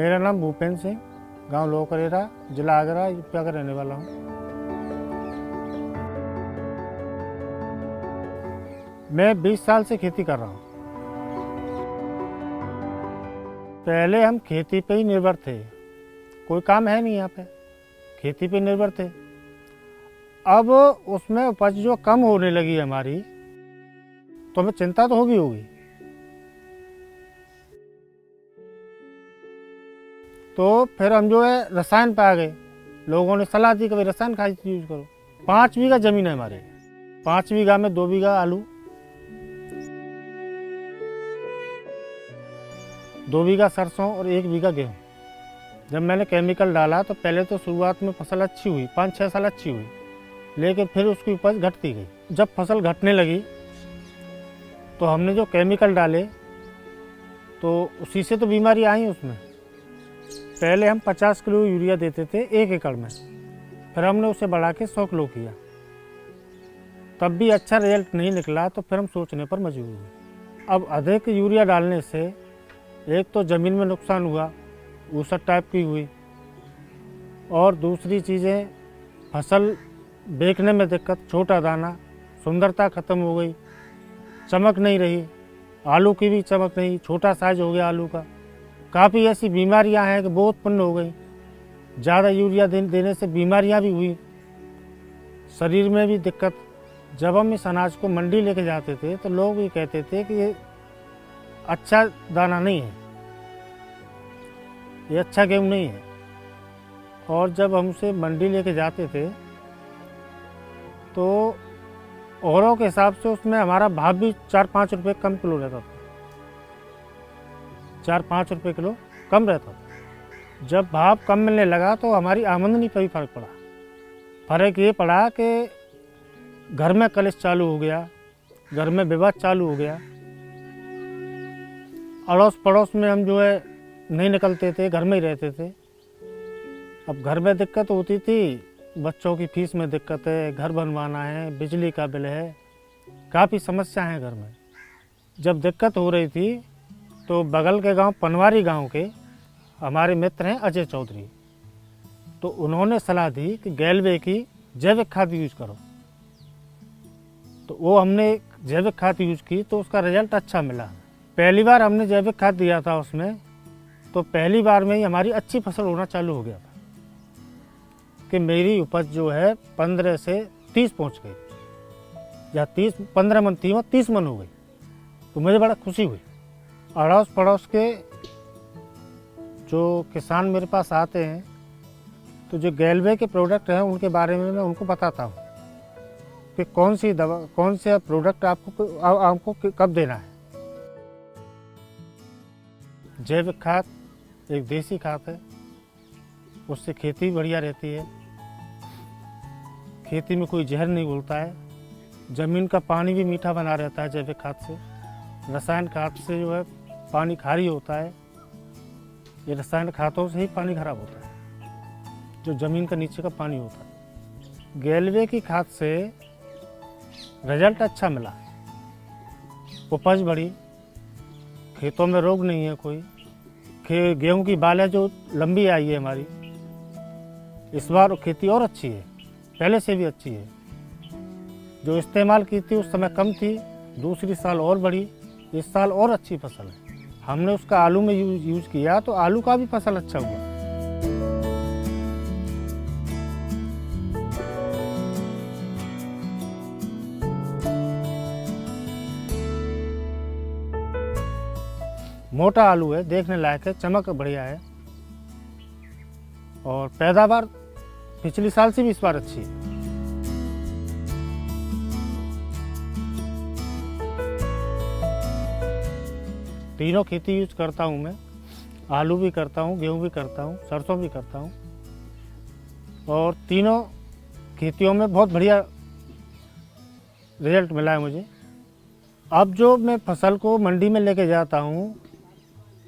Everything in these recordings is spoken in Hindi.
मेरा नाम भूपेंद्र सिंह, गांव लोकरेरा, जिला आगरा, यूपी का रहने वाला हूं। मैं 20 साल से खेती कर रहा हूं। पहले हम खेती पे ही निर्भर थे, कोई काम है नहीं यहाँ पे, खेती पे निर्भर थे। अब उसमें उपज जो कम होने लगी हमारी, तो हमें चिंता तो होगी। तो फिर हम जो है रसायन पे आ गए। लोगों ने सलाह दी कि भाई रसायन खाद यूज करो। 5 बीघा जमीन है हमारे, 5 बीघा में 2 बीघा आलू, 2 बीघा सरसों और 1 बीघा गेहूँ। जब मैंने केमिकल डाला तो पहले तो शुरुआत में फसल अच्छी हुई, 5-6 साल अच्छी हुई, लेकिन फिर उसकी उपज घटती गई। जब फसल घटने लगी तो हमने जो केमिकल डाले तो उसी से तो बीमारी आई उसमें। पहले हम 50 किलो यूरिया देते थे 1 एकड़ में, फिर हमने उसे बढ़ा के 100 किलो किया। तब भी अच्छा रिजल्ट नहीं निकला, तो फिर हम सोचने पर मजबूर हुए। अब अधिक यूरिया डालने से एक तो ज़मीन में नुकसान हुआ, ऊसर टाइप की हुई, और दूसरी चीज़ें फसल बेचने में दिक्कत, छोटा दाना, सुंदरता ख़त्म हो गई, चमक नहीं रही, आलू की भी चमक नहीं, छोटा साइज हो गया आलू का। काफ़ी ऐसी बीमारियां हैं कि वो उत्पन्न हो गई। ज़्यादा यूरिया देने से बीमारियां भी हुई, शरीर में भी दिक्कत। जब हम इस अनाज को मंडी लेके जाते थे तो लोग ये कहते थे कि ये अच्छा दाना नहीं है, ये अच्छा गेहूँ नहीं है। और जब हम उसे मंडी लेके जाते थे तो औरों के हिसाब से उसमें हमारा भाव भी 4-5 रुपये कम किलो रहता था, 4-5 रुपये किलो कम रहता था। जब भाव कम मिलने लगा तो हमारी आमदनी पर भी फर्क पड़ा। फर्क ये पड़ा कि घर में कलेश चालू हो गया, घर में विवाद चालू हो गया। अड़ोस पड़ोस में हम जो है नहीं निकलते थे, घर में ही रहते थे। अब घर में दिक्कत होती थी, बच्चों की फीस में दिक्कत है, घर बनवाना है, बिजली का बिल है, काफ़ी समस्या है घर में। जब दिक्कत हो रही थी तो बगल के गांव पनवारी गांव के हमारे मित्र हैं अजय चौधरी, तो उन्होंने सलाह दी कि गैलवे की जैविक खाद यूज करो। तो वो हमने जैविक खाद यूज की तो उसका रिजल्ट अच्छा मिला। पहली बार हमने जैविक खाद दिया था उसमें, तो पहली बार में ही हमारी अच्छी फसल होना चालू हो गया था कि मेरी उपज जो है 15 से 30 पहुंच गई, या 15 मन थी, 30 मन हो गई। तो मुझे बड़ा खुशी हुई। अड़ोस पड़ोस के जो किसान मेरे पास आते हैं, तो जो गैलवे के प्रोडक्ट हैं उनके बारे में मैं उनको बताता हूँ कि कौन सी दवा, कौन सा प्रोडक्ट आपको कब देना है। जैविक खाद एक देसी खाद है, उससे खेती बढ़िया रहती है, खेती में कोई जहर नहीं घुलता है, ज़मीन का पानी भी मीठा बना रहता है जैविक खाद से। रसायन खाद से जो है पानी खारी होता है, ये रसायन खादों से ही पानी खराब होता है, जो ज़मीन का नीचे का पानी होता है। गैलवे की खाद से रिजल्ट अच्छा मिला, उपज बढ़ी, खेतों में रोग नहीं है कोई। गेहूं की बालें जो लंबी आई है हमारी, इस बार खेती और अच्छी है, पहले से भी अच्छी है। जो इस्तेमाल की थी उस समय कम थी, दूसरी साल और बढ़ी, इस साल और अच्छी फसल है। हमने उसका आलू में यूज किया तो आलू का भी फसल अच्छा हुआ। मोटा आलू है, देखने लायक है, चमक बढ़िया है, और पैदावार पिछली साल से भी इस बार अच्छी है। तीनों खेती यूज करता हूँ मैं, आलू भी करता हूँ, गेहूँ भी करता हूँ, सरसों भी करता हूँ, और तीनों खेतियों में बहुत बढ़िया रिजल्ट मिला है मुझे। अब जो मैं फसल को मंडी में लेके जाता हूँ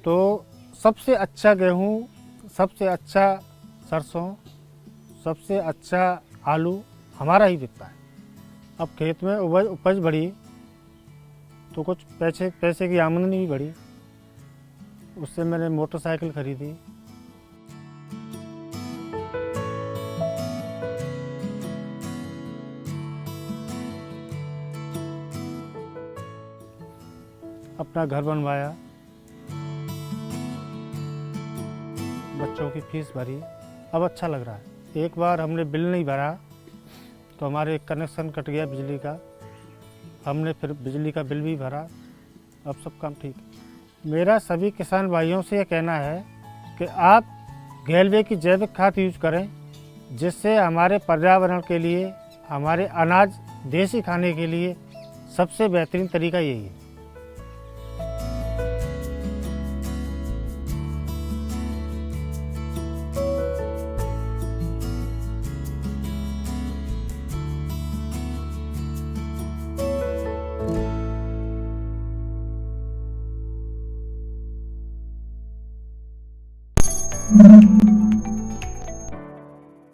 तो सबसे अच्छा गेहूँ, सबसे अच्छा सरसों, सबसे अच्छा आलू हमारा ही बिकता है। अब खेत में उपज बढ़ी तो कुछ पैसे की आमदनी भी बढ़ी। उससे मैंने मोटरसाइकिल खरीदी, अपना घर बनवाया, बच्चों की फीस भरी, अब अच्छा लग रहा है। एक बार हमने बिल नहीं भरा तो हमारे कनेक्शन कट गया बिजली का, हमने फिर बिजली का बिल भी भरा, अब सब काम ठीक है। मेरा सभी किसान भाइयों से ये कहना है कि आप गैलवे की जैविक खाद यूज करें, जिससे हमारे पर्यावरण के लिए, हमारे अनाज देसी खाने के लिए सबसे बेहतरीन तरीका यही है।